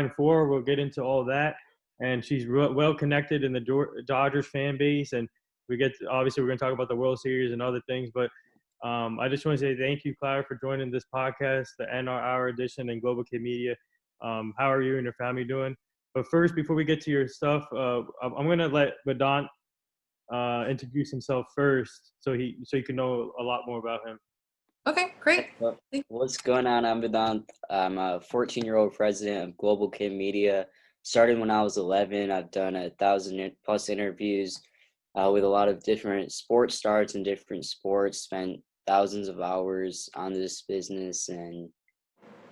4. We'll get into all that. And she's well connected in the Dodgers fan base. And obviously, we're going to talk about the World Series and other things. But I just want to say thank you, Clara, for joining this podcast, the NR Hour edition and Global Kid Media. How are you and your family doing? But first, before we get to your stuff, I'm going to let Vedant introduce himself first, so you can know a lot more about him. Okay, great. What's going on? I'm Vedant. I'm a 14-year-old president of Global Kid Media. Started when I was 11. I've done 1,000+ interviews with a lot of different sports stars in different sports. Spent thousands of hours on this business, and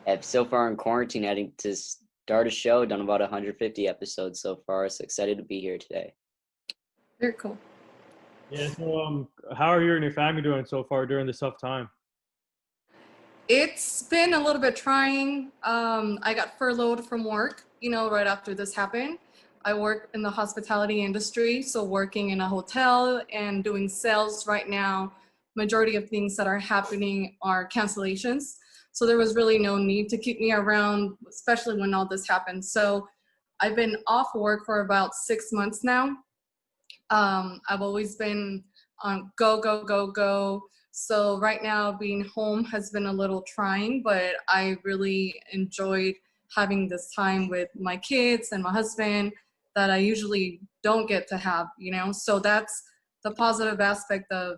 have so far in quarantine heading to start a show. Done about 150 episodes so far. So excited to be here today. Very cool. Yeah. So, how are you and your family doing so far during this tough time? It's been a little bit trying. I got furloughed from work, right after this happened. I work in the hospitality industry, so working in a hotel and doing sales right now. Majority of things that are happening are cancellations. So there was really no need to keep me around, especially when all this happened. So I've been off work for about 6 months now. I've always been on go. So right now being home has been a little trying, but I really enjoyed having this time with my kids and my husband that I usually don't get to have, So that's the positive aspect of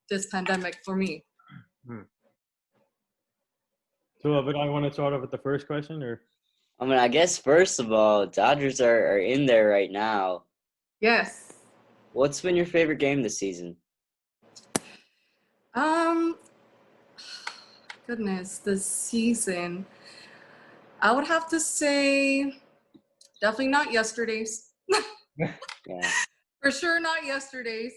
this pandemic for me. So, but I want to start off with the first question, or? I guess first of all, Dodgers are in there right now. Yes. What's been your favorite game this season? Goodness, this season. I would have to say definitely not yesterday's. Yeah. For sure not yesterday's.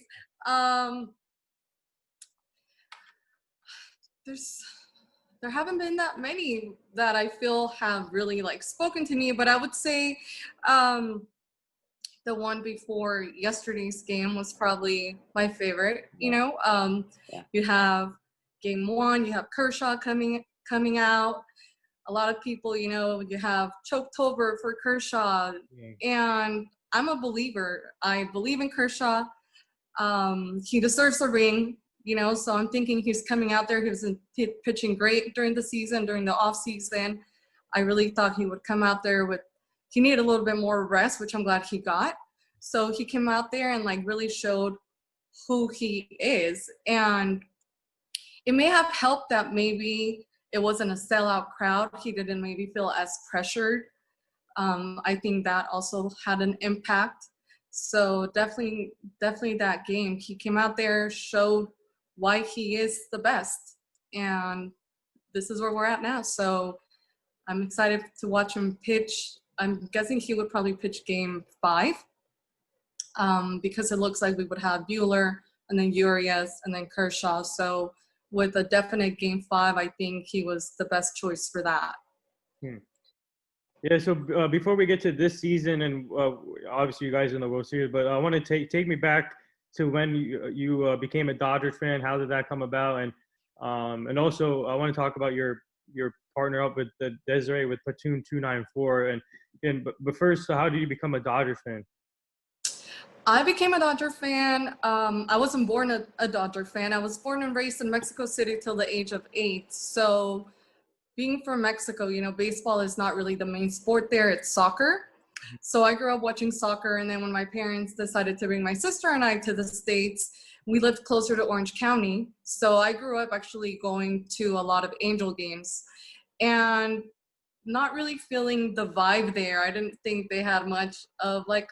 There haven't been that many that I feel have really spoken to me, but I would say the one before yesterday's game was probably my favorite. Yeah. You have game 1, you have Kershaw coming out. A lot of people, you have Choketober for Kershaw, and I'm a believer. I believe in Kershaw. He deserves a ring, so I'm thinking he's coming out there. He was pitching great during the season, during the off season. I really thought he would come out there he needed a little bit more rest, which I'm glad he got. So he came out there and really showed who he is. And it may have helped that maybe it wasn't a sellout crowd. He didn't maybe feel as pressured. I think that also had an impact. So definitely that game. He came out there, showed why he is the best. And this is where we're at now. So I'm excited to watch him pitch. I'm guessing he would probably pitch game 5 because it looks like we would have Buehler and then Urias and then Kershaw. So with a definite game 5, I think he was the best choice for that. Yeah, so before we get to this season, and obviously you guys are in the World Series, but I want to take me back to when you became a Dodgers fan. How did that come about? And also I want to talk about your partner up with Desiree with Platoon 294. But first, how did you become a Dodgers fan? I became a Dodger fan. I wasn't born a Dodger fan. I was born and raised in Mexico City till the age of 8. So being from Mexico, baseball is not really the main sport there. It's soccer. So I grew up watching soccer. And then when my parents decided to bring my sister and I to the States, we lived closer to Orange County. So I grew up actually going to a lot of Angel games and not really feeling the vibe there. I didn't think they had much of a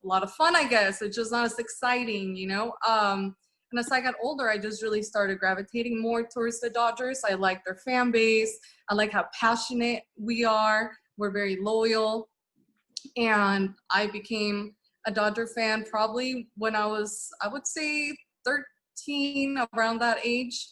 lot of fun, I guess. It's just not as exciting, And as I got older, I just really started gravitating more towards the Dodgers. I like their fan base. I like how passionate we are. We're very loyal. And I became a Dodger fan probably when I was, I would say 13, around that age,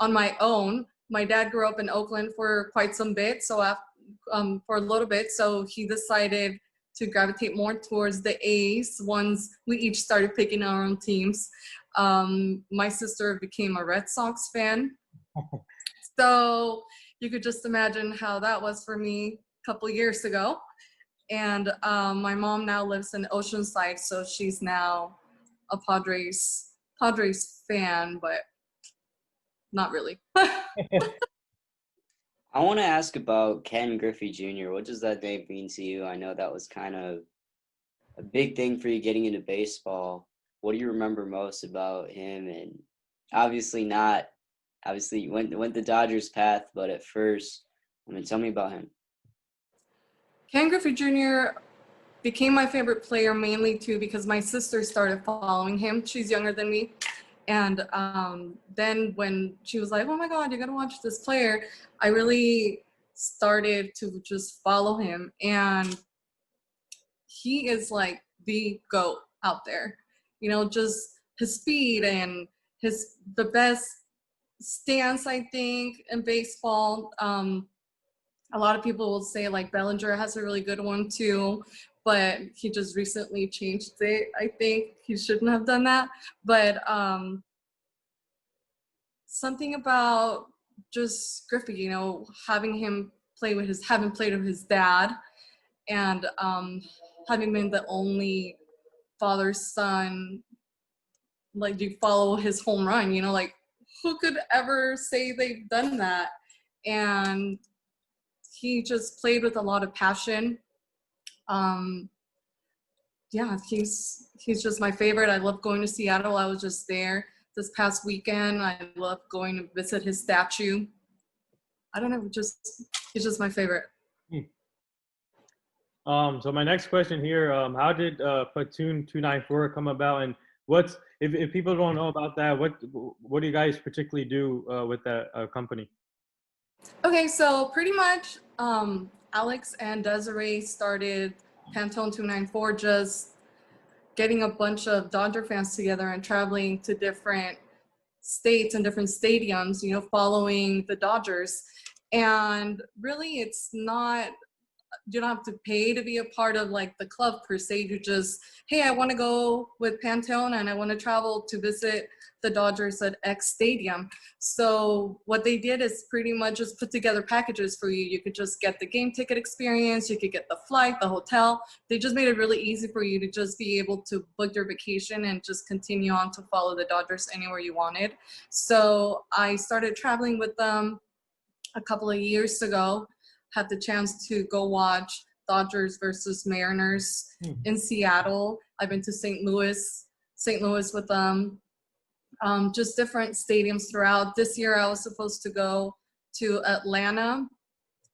on my own. My dad grew up in Oakland for quite some bit, for a little bit. So he decided to gravitate more towards the A's once we each started picking our own teams. My sister became a Red Sox fan. So you could just imagine how that was for me. couple years ago. And my mom now lives in Oceanside, so she's now a Padres fan, but not really. I want to ask about Ken Griffey Jr. What does that name mean to you? I know that was kind of a big thing for you getting into baseball. What do you remember most about him? And obviously you went the Dodgers path, but at first, tell me about him. Ken Griffey Jr. became my favorite player mainly too because my sister started following him. She's younger than me. And then when she was like, oh my God, you gotta watch this player, I really started to just follow him. And he is like the GOAT out there. You know, just his speed and the best stance, I think, in baseball. A lot of people will say like Bellinger has a really good one too, but he just recently changed it. I think he shouldn't have done that. But something about just Griffey, you know, having played with his dad, and having been the only father-son, like you follow his home run, you know, like who could ever say they've done that? And he just played with a lot of passion. Yeah, he's just my favorite. I love going to Seattle. I was just there this past weekend. I love going to visit his statue. I don't know, he's just my favorite. So my next question here, how did Platoon 294 come about, and if people don't know about that, what do you guys particularly do with that company? Okay, so pretty much Alex and Desiree started Pantone 294, just getting a bunch of Dodger fans together and traveling to different states and different stadiums, you know, following the Dodgers. And really, it's not, you don't have to pay to be a part of like the club per se. You just, hey, I want to go with Pantone and I want to travel to visit the Dodgers at X stadium. So what they did is pretty much just put together packages for you. You could just get the game ticket experience, you could get the flight, the hotel. They just made it really easy for you to just be able to book your vacation and just continue on to follow the Dodgers anywhere you wanted. So I started traveling with them a couple of years ago. Had the chance to go watch Dodgers versus Mariners in Seattle. I've been to St. Louis with them. Just different stadiums throughout. This year I was supposed to go to Atlanta.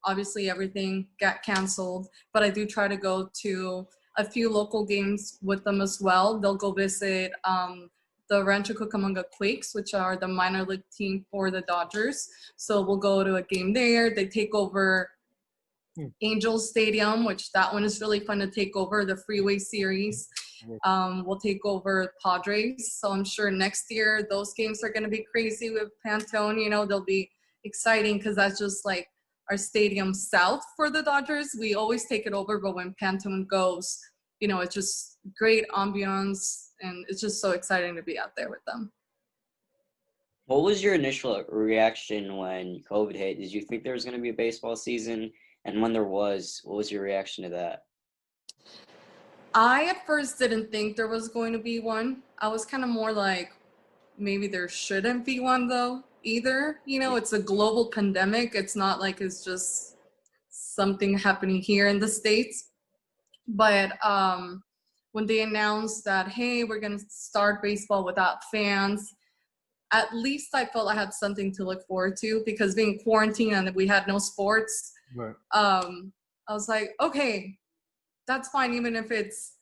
Obviously everything got canceled, but I do try to go to a few local games with them as well. They'll go visit the Rancho Cucamonga Quakes, which are the minor league team for the Dodgers. So we'll go to a game there. They take over Angels Stadium, which that one is really fun to take over, the Freeway Series. We'll take over Padres. So I'm sure next year those games are going to be crazy with Pantone. You know, they'll be exciting because that's just like our stadium south for the Dodgers. We always take it over, but when Pantone goes, you know, it's just great ambiance and it's just so exciting to be out there with them. What was your initial reaction when COVID hit? Did you think there was going to be a baseball season? And when there was, what was your reaction to that? I at first didn't think there was going to be one. I was kind of more like, maybe there shouldn't be one though either. You know, it's a global pandemic. It's not like it's just something happening here in the States. But when they announced that, hey, we're going to start baseball without fans, at least I felt I had something to look forward to, because being quarantined and we had no sports, Right. I was like, okay, that's fine. Even if it's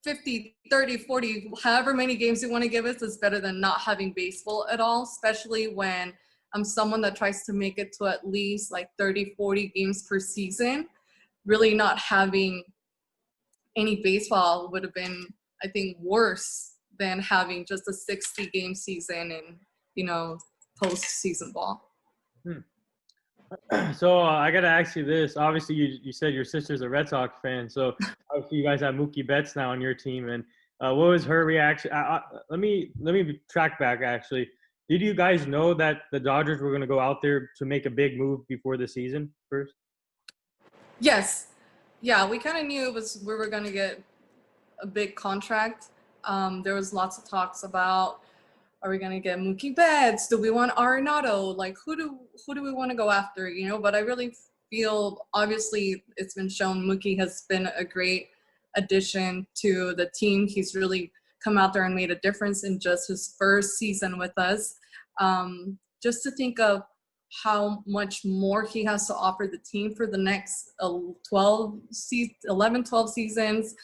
50, 30, 40, however many games you want to give us, it's better than not having baseball at all, especially when I'm someone that tries to make it to at least like 30, 40 games per season. Really not having any baseball would have been, I think, worse than having just a 60 game season and, you know, postseason ball. So I got to ask you this. Obviously, you said your sister's a Red Sox fan. So obviously you guys have Mookie Betts now on your team. And what was her reaction? Let me track back, actually. Did you guys know that the Dodgers were going to go out there to make a big move before the season first? Yes. Yeah, we kind of knew we were going to get a big contract. There was lots of talks about, are we going to get Mookie Betts? Do we want Arenado? Like, who do we want to go after? You know, but I really feel, obviously, it's been shown Mookie has been a great addition to the team. He's really come out there and made a difference in just his first season with us. Just to think of how much more he has to offer the team for the next 11, 12 seasons.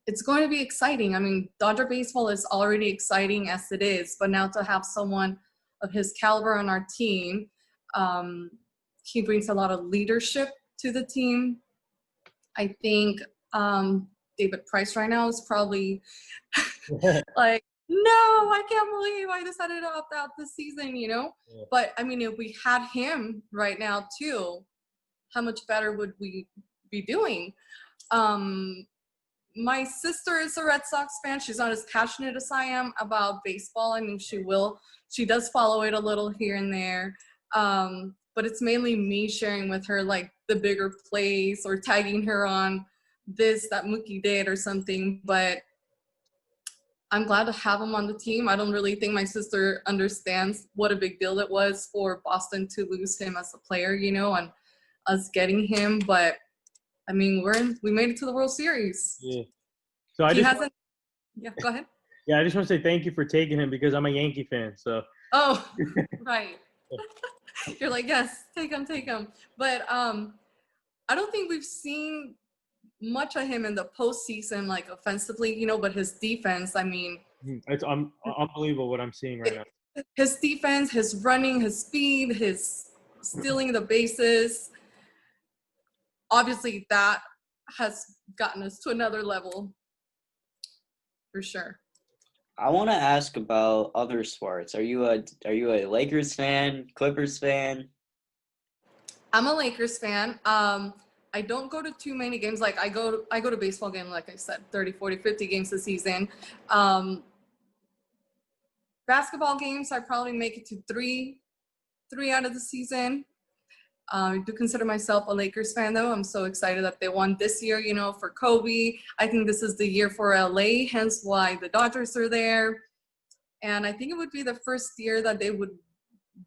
It's going to be exciting. I mean, Dodger baseball is already exciting as it is, but now to have someone of his caliber on our team, he brings a lot of leadership to the team. I think David Price right now is probably like, no, I can't believe I decided to opt out this season, you know? Yeah. But I mean, if we had him right now too, how much better would we be doing? My sister is a Red Sox fan. She's not as passionate as I am about baseball. I mean, she does follow it a little here and there. But it's mainly me sharing with her like the bigger plays or tagging her on this that Mookie did or something. But I'm glad to have him on the team. I don't really think my sister understands what a big deal it was for Boston to lose him as a player, you know, and us getting him. But I mean, we made it to the World Series. Yeah. So Yeah, go ahead. Yeah, I just want to say thank you for taking him because I'm a Yankee fan. So. Oh, right. You're like, yes, take him. But I don't think we've seen much of him in the postseason, like offensively, you know, but his defense, I mean. It's unbelievable what I'm seeing right now. His defense, his running, his speed, his stealing the bases. Obviously, that has gotten us to another level, for sure. I want to ask about other sports. Are you a Lakers fan, Clippers fan? I'm a Lakers fan. I don't go to too many games. Like I go to baseball games, like I said, 30, 40, 50 games a season. Basketball games, I probably make it to three out of the season. I do consider myself a Lakers fan, though. I'm so excited that they won this year, you know, for Kobe. I think this is the year for LA, hence why the Dodgers are there. And I think it would be the first year that they would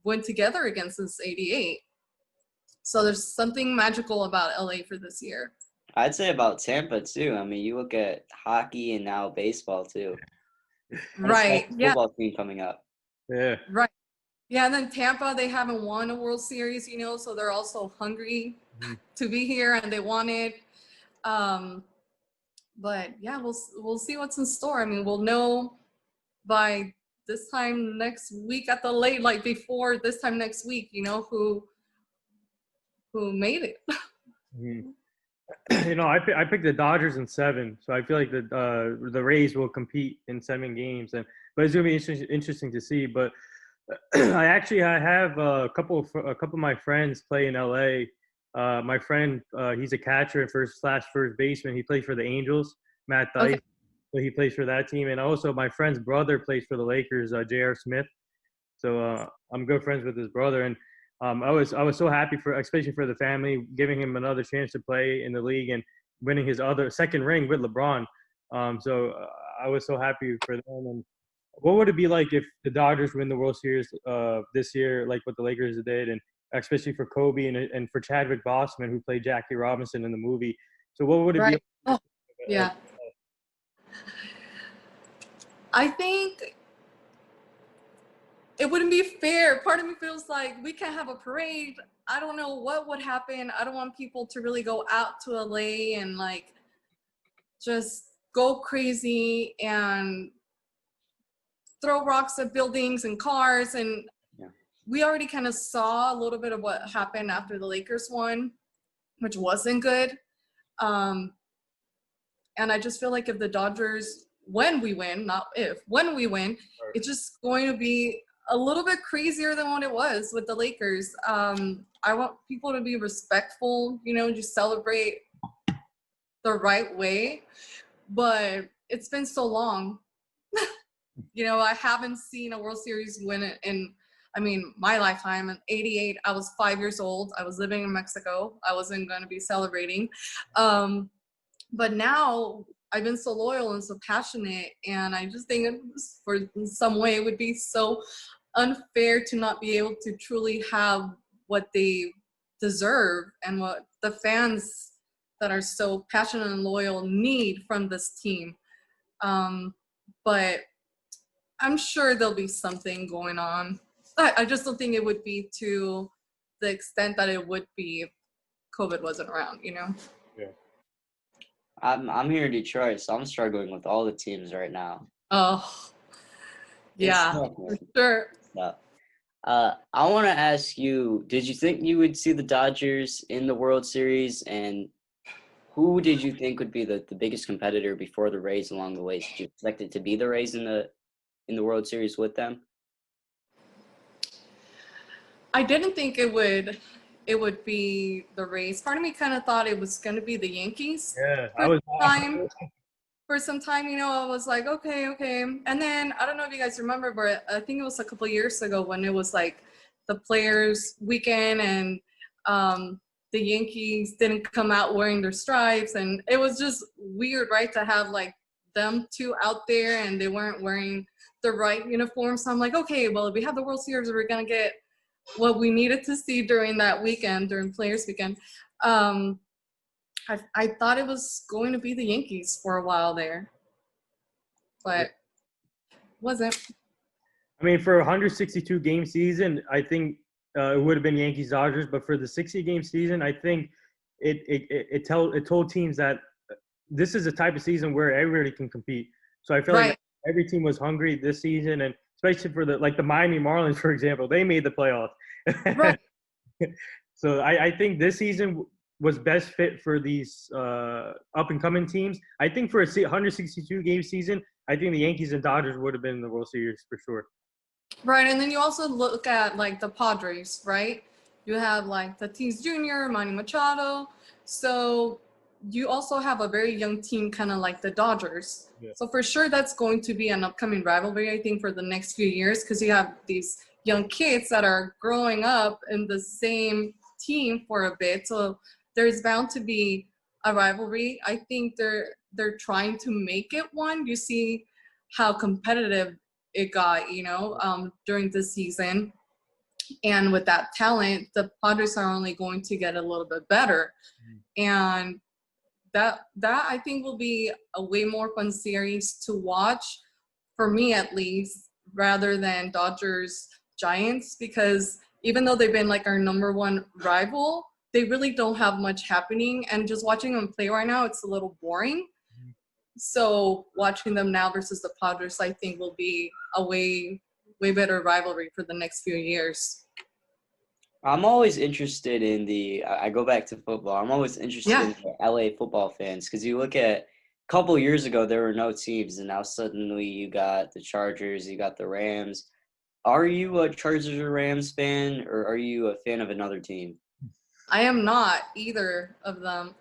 win together again since '88. So there's something magical about LA for this year. I'd say about Tampa, too. I mean, you look at hockey and now baseball, too. Right. Yeah. Football team coming up. Yeah. Right. Yeah, and then Tampa, they haven't won a World Series, you know, so they're also hungry to be here, and they want it. But yeah, we'll see what's in store. I mean, we'll know by this time next week at the late, like before this time next week, you know, who made it. You know, I picked the Dodgers in 7, so I feel like the Rays will compete in 7 games, but it's gonna be interesting to see. But I have a couple of my friends play in LA. My friend, he's a catcher and first baseman. He plays for the Angels, Matt Dice. Okay. So he plays for that team, and also my friend's brother plays for the Lakers, J.R. Smith. So I'm good friends with his brother, and I was so happy especially for the family, giving him another chance to play in the league and winning his second ring with LeBron. So I was so happy for them. And what would it be like if the Dodgers win the World Series this year, like what the Lakers did, and especially for Kobe and for Chadwick Boseman, who played Jackie Robinson in the movie? So what would it be like? Oh, yeah. I think it wouldn't be fair. Part of me feels like we can't have a parade. I don't know what would happen. I don't want people to really go out to LA and like just go crazy and throw rocks at buildings and cars. And we already kind of saw a little bit of what happened after the Lakers won, which wasn't good. And I just feel like if the Dodgers, when we win, it's just going to be a little bit crazier than what it was with the Lakers. I want people to be respectful, you know, just celebrate the right way. But it's been so long. You know, I haven't seen a World Series win in I mean, my lifetime in 88, I was 5 years old. I was living in Mexico. I wasn't going to be celebrating. But now I've been so loyal and so passionate, and I just think for in some way it would be so unfair to not be able to truly have what they deserve and what the fans that are so passionate and loyal need from this team. But I'm sure there'll be something going on. I just don't think it would be to the extent that it would be if COVID wasn't around, you know? Yeah. I'm here in Detroit, so I'm struggling with all the teams right now. Oh, yeah, for sure. Yeah. I want to ask you, did you think you would see the Dodgers in the World Series, and who did you think would be the biggest competitor before the Rays along the way? Did you expect it to be the Rays in the World Series with them? I didn't think it would be the Rays. Part of me kind of thought it was going to be the Yankees. Yeah, For some time, you know, I was like, okay. And then I don't know if you guys remember, but I think it was a couple years ago when it was like the Players Weekend, and the Yankees didn't come out wearing their stripes, and it was just weird, right, to have like them two out there and they weren't wearing the right uniform. So I'm like, okay, well, if we have the World Series, we're gonna get what we needed to see during that weekend, during Players Weekend. I thought it was going to be the Yankees for a while there, but wasn't. I mean, for a 162 game season, I think it would have been Yankees Dodgers. But for the 60 game season, I think it told teams that this is a type of season where everybody can compete. So I feel like every team was hungry this season, and especially for the Miami Marlins, for example, they made the playoffs. Right. So I think this season was best fit for these up and coming teams. I think for a 162 game season, I think the Yankees and Dodgers would have been in the World Series for sure. Right, and then you also look at like the Padres, right? You have like Tatis Jr., Manny Machado. So you also have a very young team, kind of like the Dodgers. Yeah. So for sure, that's going to be an upcoming rivalry, I think, for the next few years, because you have these young kids that are growing up in the same team for a bit. So there's bound to be a rivalry. I think they're trying to make it one. You see how competitive it got, you know, during the season. And with that talent, the Padres are only going to get a little bit better. And that I think will be a way more fun series to watch, for me at least, rather than Dodgers Giants, because even though they've been like our number one rival, they really don't have much happening. And just watching them play right now, it's a little boring. So watching them now versus the Padres, I think, will be a way better rivalry for the next few years. I'm always interested in I go back to football. I'm always interested in the LA football fans, because you look at a couple years ago, there were no teams, and now suddenly you got the Chargers, you got the Rams. Are you a Chargers or Rams fan, or are you a fan of another team? I am not either of them.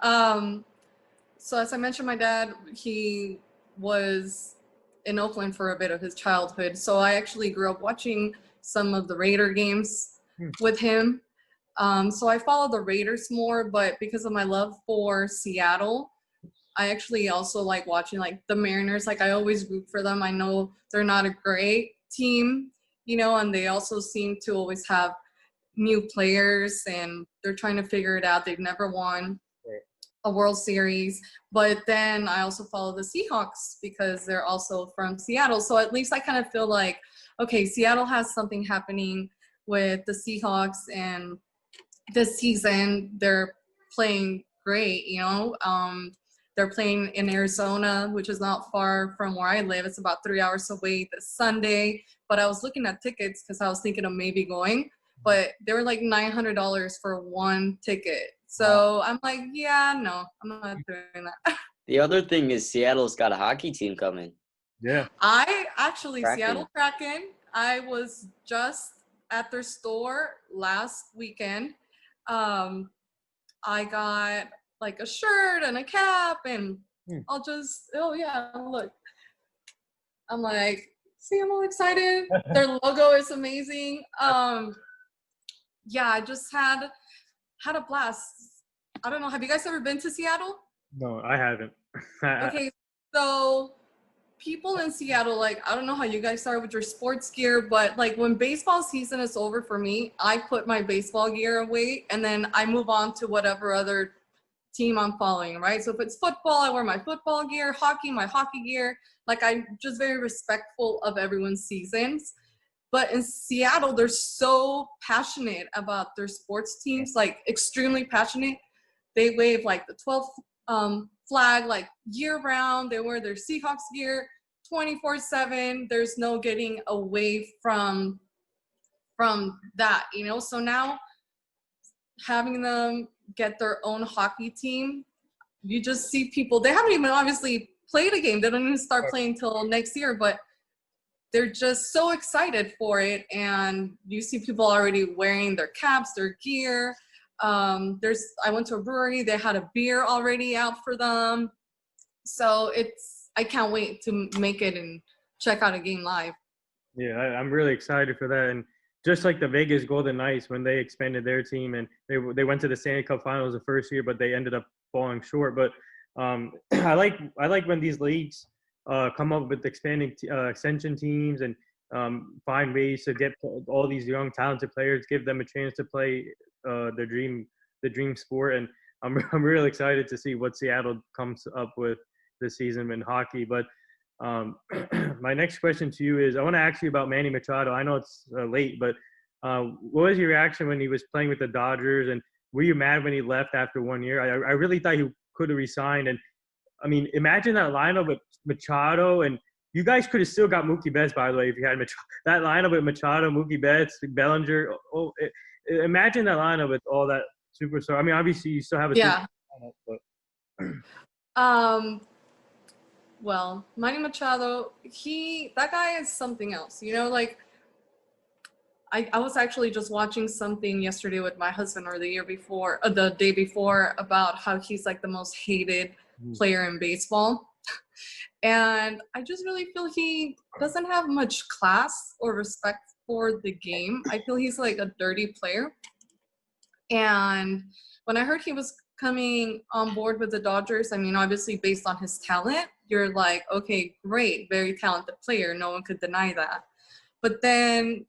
So as I mentioned, my dad, he was in Oakland for a bit of his childhood. So I actually grew up watching some of the Raider games with him. So I follow the Raiders more, but because of my love for Seattle, I actually also like watching like the Mariners. Like I always root for them. I know they're not a great team, you know, and they also seem to always have new players and they're trying to figure it out. They've never won a World Series, but then I also follow the Seahawks because they're also from Seattle. So at least I kind of feel like, okay, Seattle has something happening with the Seahawks, and this season they're playing great, you know. They're playing in Arizona, which is not far from where I live. It's about 3 hours away this Sunday, but I was looking at tickets because I was thinking of maybe going, but they were like $900 for one ticket. So I'm like, yeah, no, I'm not doing that. The other thing is Seattle's got a hockey team coming. Yeah. I actually, Kraken. Seattle Kraken, I was just at their store last weekend. I got like a shirt and a cap, and I'll just, oh yeah, look. I'm like, See, I'm all excited. Their logo is amazing. Yeah, I just had a blast. I don't know. Have you guys ever been to Seattle? No, I haven't. Okay, so people in Seattle, like, I don't know how you guys are with your sports gear, but like when baseball season is over for me, I put my baseball gear away and then I move on to whatever other team I'm following, right? So if it's football, I wear my football gear, hockey, my hockey gear. Like, I'm just very respectful of everyone's seasons. But in Seattle, they're so passionate about their sports teams, like extremely passionate. They wave like the 12th flag like year round. They wear their Seahawks gear 24/7. There's no getting away from that, you know? So now having them get their own hockey team, you just see people, they haven't even obviously played a game. They don't even start playing till next year, but they're just so excited for it. And you see people already wearing their caps, their gear. I went to a brewery, they had a beer already out for them. So I can't wait to make it and check out a game live. Yeah, I'm really excited for that. And just like the Vegas Golden Knights, when they expanded their team and they went to the Stanley Cup Finals the first year, but they ended up falling short. But I like when these leagues come up with expanding extension teams and find ways to get all these young talented players, give them a chance to play the dream sport. And I'm really excited to see what Seattle comes up with this season in hockey. But my next question to you is, I want to ask you about Manny Machado. I know it's late, but what was your reaction when he was playing with the Dodgers? And were you mad when he left after 1 year? I really thought he could have resigned. And I mean, imagine that lineup with Machado, and you guys could have still got Mookie Betts, by the way, if you had that lineup with Machado, Mookie Betts, Bellinger. Imagine that lineup with all that superstar. I mean, obviously you still have a Yeah. superstar lineup, but Well, Manny Machado, that guy is something else, you know, like I was actually just watching something yesterday with my husband or the day before about how he's like the most hated player in baseball. And I just really feel he doesn't have much class or respect for the game. I feel he's like a dirty player. And when I heard he was coming on board with the Dodgers, I mean, obviously based on his talent, you're like, okay, great, very talented player. No one could deny that. But then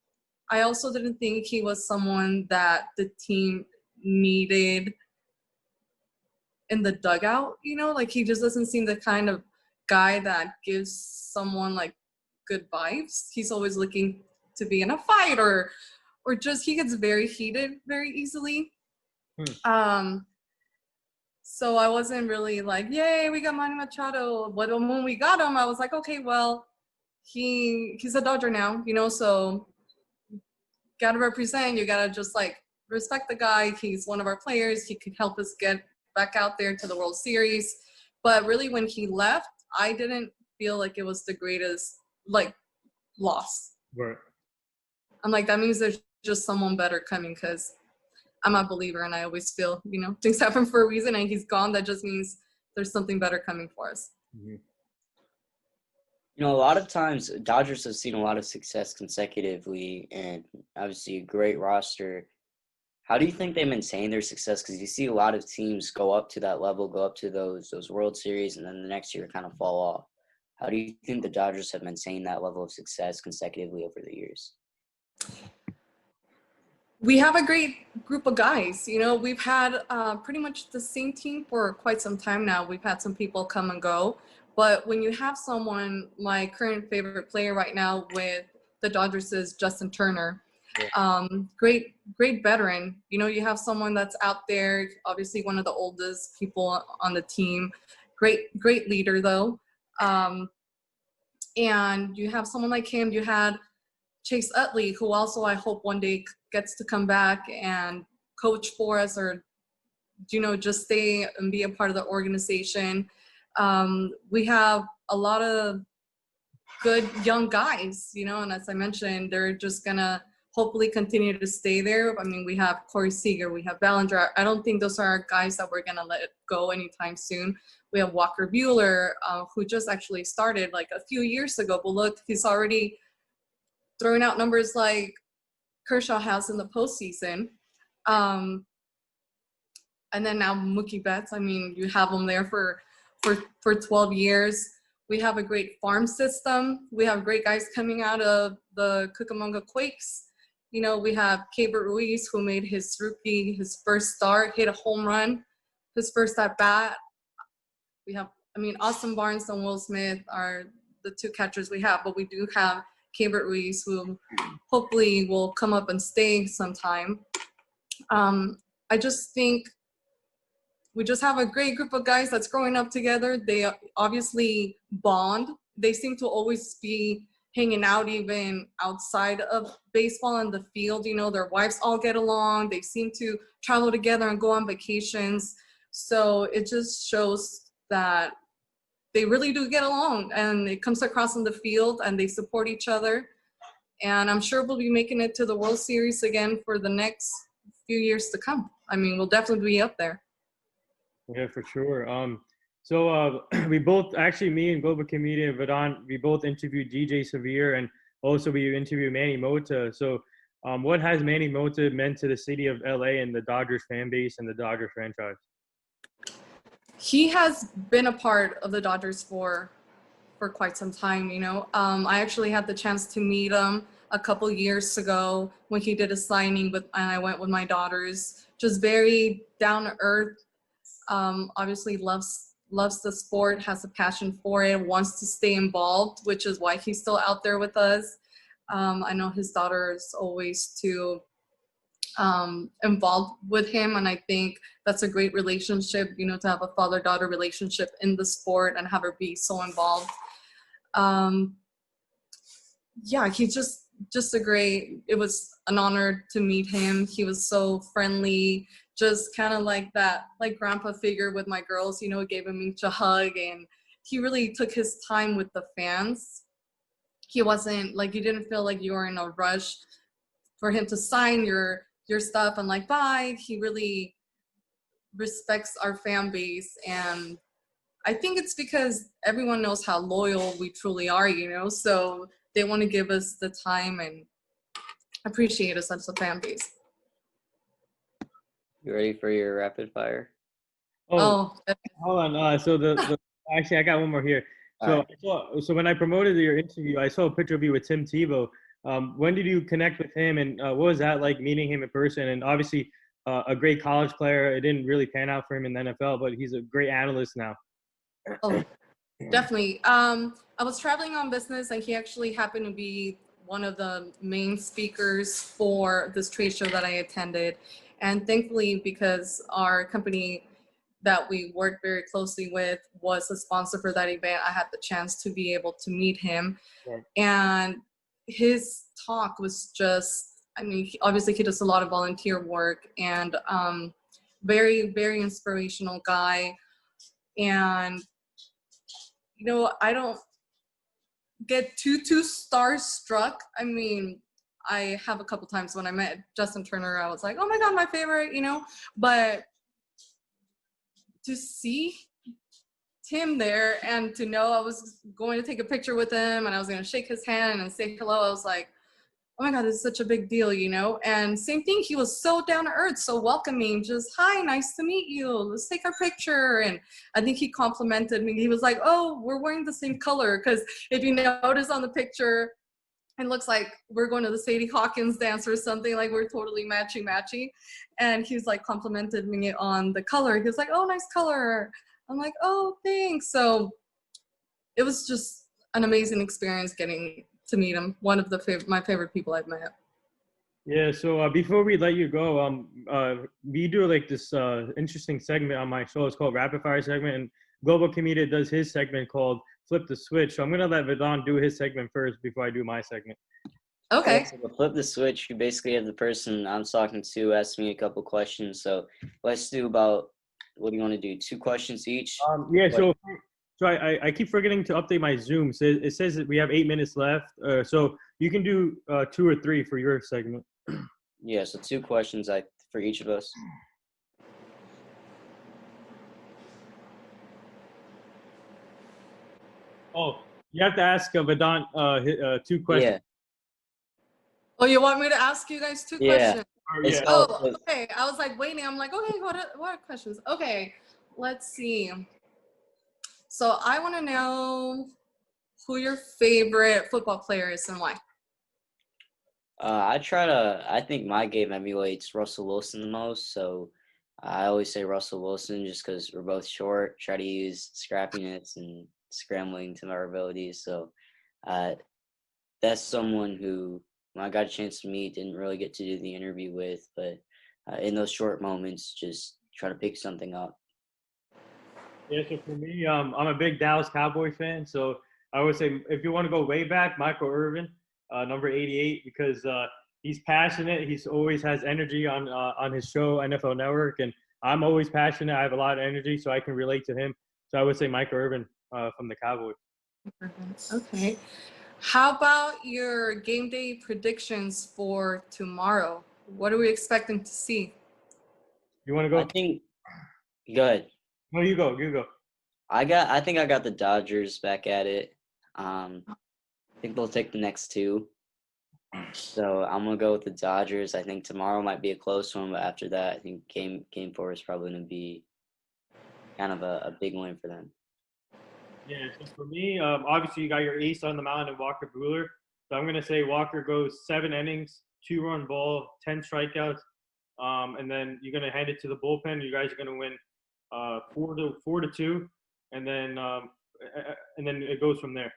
I also didn't think he was someone that the team needed in the dugout, you know, like he just doesn't seem the kind of guy that gives someone like good vibes. He's always looking to be in a fight or just he gets very heated very easily. So I wasn't really like, yay, we got Manny Machado. But when we got him, I was like, okay, well, he's a Dodger now, you know, so gotta represent. You gotta just like respect the guy. He's one of our players. He could help us get back out there to the World Series. But really, when he left, I didn't feel like it was the greatest like loss. Right. I'm like, that means there's just someone better coming, because I'm a believer and I always feel, you know, things happen for a reason, and he's gone. That just means there's something better coming for us. You know, a lot of times Dodgers have seen a lot of success consecutively and obviously a great roster. How do you think they maintain their success? Because you see a lot of teams go up to that level, go up to those World Series, and then the next year kind of fall off. How do you think the Dodgers have maintained that level of success consecutively over the years? We have a great group of guys. You know, we've had pretty much the same team for quite some time now. We've had some people come and go. But when you have someone, my current favorite player right now with the Dodgers is Justin Turner. Great veteran. You know, you have someone that's out there, obviously one of the oldest people on the team. Great leader, though. And you have someone like him. You had Chase Utley, who also I hope one day gets to come back and coach for us, or, you know, just stay and be a part of the organization. We have a lot of good young guys, you know, and as I mentioned, they're just going to hopefully continue to stay there. I mean, we have Corey Seager, we have Bellinger. I don't think those are guys that we're going to let go anytime soon. We have Walker Buehler, who just actually started like a few years ago, but look, he's already throwing out numbers like Kershaw has in the postseason. And then now Mookie Betts, I mean, you have him there for 12 years. We have a great farm system. We have great guys coming out of the Cucamonga Quakes. You know, we have Keibert Ruiz, who made his first start, hit a home run, his first at bat. We have, I mean, Austin Barnes and Will Smith are the two catchers we have, but we do have Keibert Ruiz, who hopefully will come up and stay sometime. I just think we just have a great group of guys that's growing up together. They obviously bond. They seem to always be hanging out even outside of baseball in the field. You know, their wives all get along. They seem to travel together and go on vacations. So it just shows that they really do get along, and it comes across in the field, and they support each other. And I'm sure we'll be making it to the World Series again for the next few years to come. I mean, we'll definitely be up there. Yeah, for sure. So we both, actually, me and global comedian Vedant, we both interviewed DJ Severe, and also we interviewed Manny Mota. So what has Manny Mota meant to the city of LA and the Dodgers fan base and the Dodgers franchise? He has been a part of the Dodgers for quite some time, you know. I actually had the chance to meet him a couple years ago when he did a signing and I went with my daughters. Just very down to earth. Obviously loves the sport, has a passion for it, wants to stay involved, which is why he's still out there with us. I know his daughter is always too involved with him, and I think that's a great relationship, you know, to have a father-daughter relationship in the sport and have her be so involved. Yeah, he's just a great, it was an honor to meet him. He was so friendly, just kind of like that, like grandpa figure with my girls, you know, gave them each a hug, and he really took his time with the fans. He wasn't like, you didn't feel like you were in a rush for him to sign your stuff and like, bye. He really respects our fan base, and I think it's because everyone knows how loyal we truly are, you know, so they want to give us the time and appreciate us as a fan base. You ready for your rapid fire? Oh, hold on. So actually, I got one more here. So so when I promoted your interview, I saw a picture of you with Tim Tebow. When did you connect with him, and what was that like meeting him in person? And obviously, a great college player. It didn't really pan out for him in the NFL, but he's a great analyst now. Oh, definitely. I was traveling on business, and he actually happened to be one of the main speakers for this trade show that I attended. And thankfully, because our company that we worked very closely with was a sponsor for that event, I had the chance to be able to meet him. Yeah. And his talk was just, I mean, obviously he does a lot of volunteer work, and very, very inspirational guy. And, you know, I don't get too starstruck. I mean, I have a couple times when I met Justin Turner, I was like, oh my God, my favorite, you know, but to see Tim there and to know I was going to take a picture with him and I was going to shake his hand and say hello, I was like, oh my God, this is such a big deal, you know? And same thing, he was so down to earth, so welcoming, just, hi, nice to meet you, let's take our picture. And I think he complimented me. He was like, oh, we're wearing the same color, because if you notice on the picture, it looks like we're going to the Sadie Hawkins dance or something, like we're totally matchy. And he's like complimented me on the color. He was like, oh, nice color. I'm like, oh, thanks. So it was just an amazing experience getting to meet him. One of my favorite people I've met. Yeah. So before we let you go, we do like this interesting segment on my show. It's called Rapid Fire segment, and Global Comedian does his segment called Flip the Switch. So I'm gonna let Vedant do his segment first before I do my segment. Okay. So flip the switch. You basically have the person I'm talking to ask me a couple questions. So let's do about, what do you want to do? 2 questions each? Yeah. So I keep forgetting to update my Zoom. So it says that we have 8 minutes left. So you can do 2 or 3 for your segment. Yeah. So 2 questions for each of us. Oh, you have to ask Vedant 2 questions. Yeah. Oh, you want me to ask you guys 2 Yeah. questions? It's Yeah. all, Oh, okay. I was like waiting. I'm like, okay, what are questions? Okay, let's see. So I want to know who your favorite football player is and why. I think my game emulates Russell Wilson the most. So I always say Russell Wilson just because we're both short, try to use scrappiness and scrambling to our abilities. So uh, that's someone who, when I got a chance to meet, didn't really get to do the interview with, but in those short moments, just try to pick something up. Yeah, so for me, I'm a big Dallas Cowboy fan. So I would say if you want to go way back, Michael Irvin, number 88, because he's passionate. He's always has energy on his show NFL Network, and I'm always passionate. I have a lot of energy, so I can relate to him. So I would say Michael Irvin from the Cowboys. Okay. How about your game day predictions for tomorrow? What are we expecting to see? You want to I go? think, go ahead. No, you go. You go. I think I got the Dodgers back at it. I think they'll take the next 2. So I'm gonna go with the Dodgers. I think tomorrow might be a close one, but after that, I think game 4 is probably gonna be kind of a big win for them. Yeah, so for me, obviously you got your ace on the mound and Walker Buehler. So I'm going to say Walker goes 7 innings, 2-run ball, 10 strikeouts, and then you're going to hand it to the bullpen. You guys are going to win 4-2, and then it goes from there.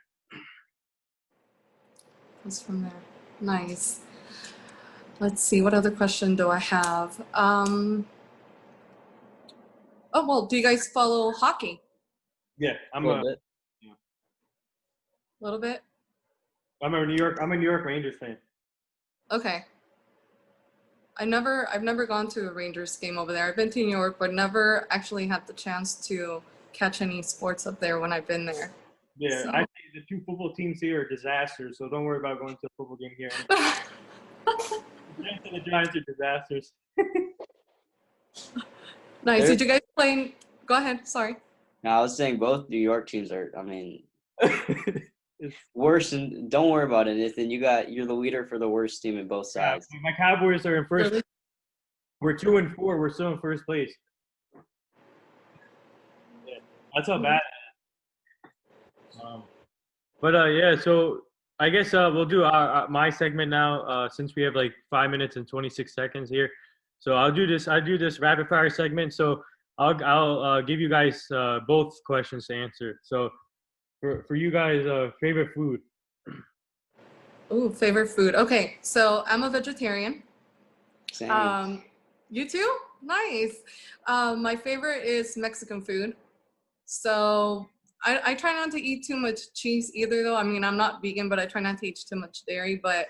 Goes from there. Nice. Let's see. What other question do I have? Oh well, do you guys follow hockey? Yeah, A little bit. A little bit. I'm a New York Rangers fan. Okay. I've never gone to a Rangers game over there. I've been to New York, but never actually had the chance to catch any sports up there when I've been there. Yeah, So- I think the 2 football teams here are disasters, so don't worry about going to a football game here. The Jets and the Giants are disasters. Nice. There- Did you guys play? Go ahead. Sorry. No, I was saying both New York teams are. I mean, It's- worse. And don't worry about it, Nathan. You're the leader for the worst team in both sides. My Cowboys are in first. Really? We're 2-4. We're still in first place. Yeah, that's how bad. But yeah, so I guess we'll do my segment now since we have like 5 minutes and 26 seconds here. So I'll do this. I do this rapid fire segment. So I'll give you guys both questions to answer. So for you guys, favorite food. Ooh, favorite food. Okay, so I'm a vegetarian. Same. You too? Nice. My favorite is Mexican food. So I try not to eat too much cheese either, though. I mean, I'm not vegan, but I try not to eat too much dairy. But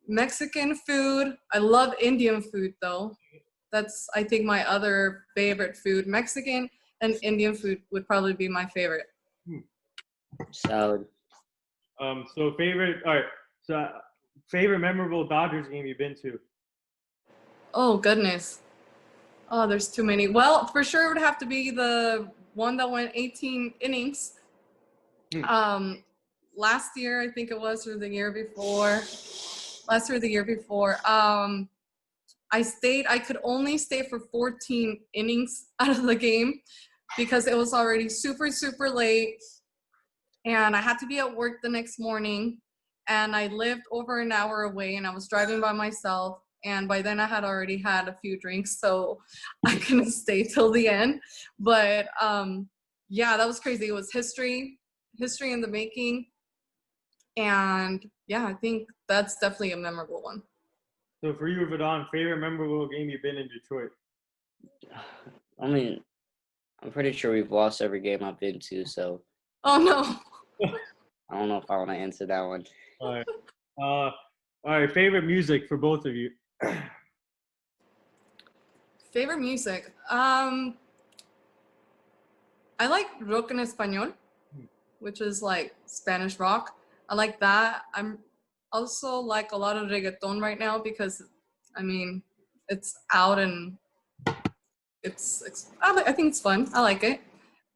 Mexican food, I love Indian food, though. That's, I think, my other favorite food. Mexican and Indian food would probably be my favorite. Salad. So favorite. All right. So favorite memorable Dodgers game you've been to. Oh, goodness. Oh, there's too many. Well, for sure it would have to be the one that went 18 innings. Last year, I think it was, or the year before. Last year or the year before. I could only stay for 14 innings out of the game because it was already super, super late. And I had to be at work the next morning. And I lived over an hour away and I was driving by myself. And by then I had already had a few drinks, so I couldn't stay till the end. But yeah, that was crazy. It was history in the making. And yeah, I think that's definitely a memorable one. So for you, Vidon, favorite memorable game you've been in Detroit. I mean, I'm pretty sure we've lost every game I've been to, so Oh no. I don't know if I want to answer that one. All right. All right. Favorite music for both of you. Favorite music. I like rock en español, which is like Spanish rock. I like that. I'm also like a lot of reggaeton right now because, I mean, it's out and I think it's fun. I like it.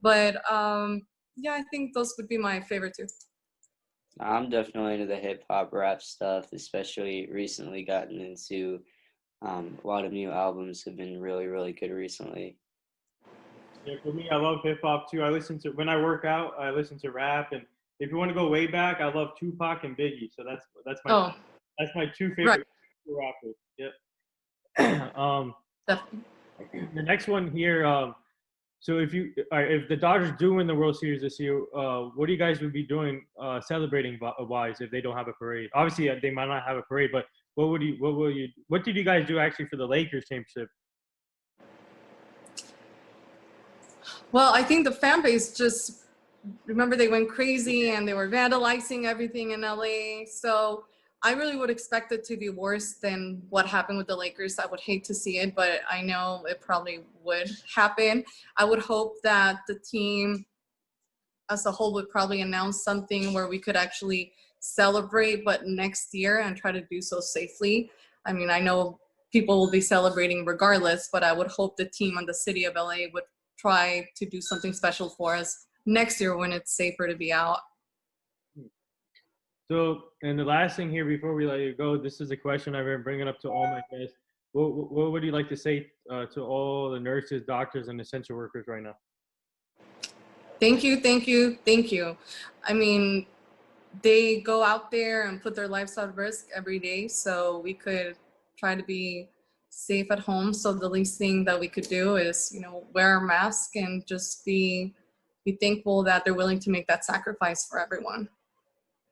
But yeah, I think those would be my favorite two. I'm definitely into the hip hop rap stuff, especially recently gotten into a lot of new albums have been really, really good recently. Yeah, for me, I love hip hop too. I listen to when I work out. I listen to rap, and if you want to go way back, I love Tupac and Biggie. So Oh, that's my two right. favorite rappers. Yep. Definitely. The next one here. So if the Dodgers do win the World Series this year, what do you guys would be doing celebrating wise if they don't have a parade? Obviously, they might not have a parade, but what did you guys do actually for the Lakers championship? Well, I think the fan base just remember they went crazy and they were vandalizing everything in LA. So I really would expect it to be worse than what happened with the Lakers. I would hate to see it, but I know it probably would happen. I would hope that the team as a whole would probably announce something where we could actually celebrate, but next year and try to do so safely. I mean, I know people will be celebrating regardless, but I would hope the team and the city of LA would try to do something special for us next year when it's safer to be out. So, and the last thing here before we let you go, this is a question I've been bringing up to all my guests. What would you like to say to all the nurses, doctors, and essential workers right now? Thank you, thank you, thank you. I mean, they go out there and put their lives at risk every day, so we could try to be safe at home. So the least thing that we could do is, wear a mask and just be thankful that they're willing to make that sacrifice for everyone.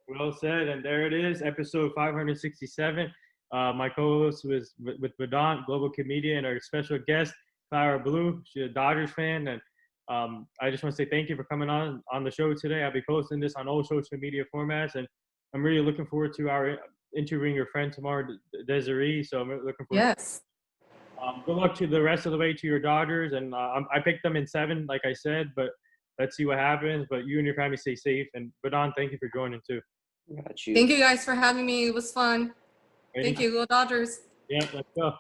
Well said, and there it is, episode 567. My co-host was with Vedant, Global Comedian, and our special guest, Clara Blue. She's a Dodgers fan, and I just want to say thank you for coming on the show today. I'll be posting this on all social media formats, and I'm really looking forward to our interviewing your friend tomorrow, Desiree. So I'm looking forward. Yes. Good luck to the rest of the way to your Dodgers, and I picked them in 7, like I said, but let's see what happens. But you and your family stay safe, and Vedant, thank you for joining too. Got you. Thank you guys for having me. It was fun. Ready? Thank you. Go Dodgers. Yeah, let's go.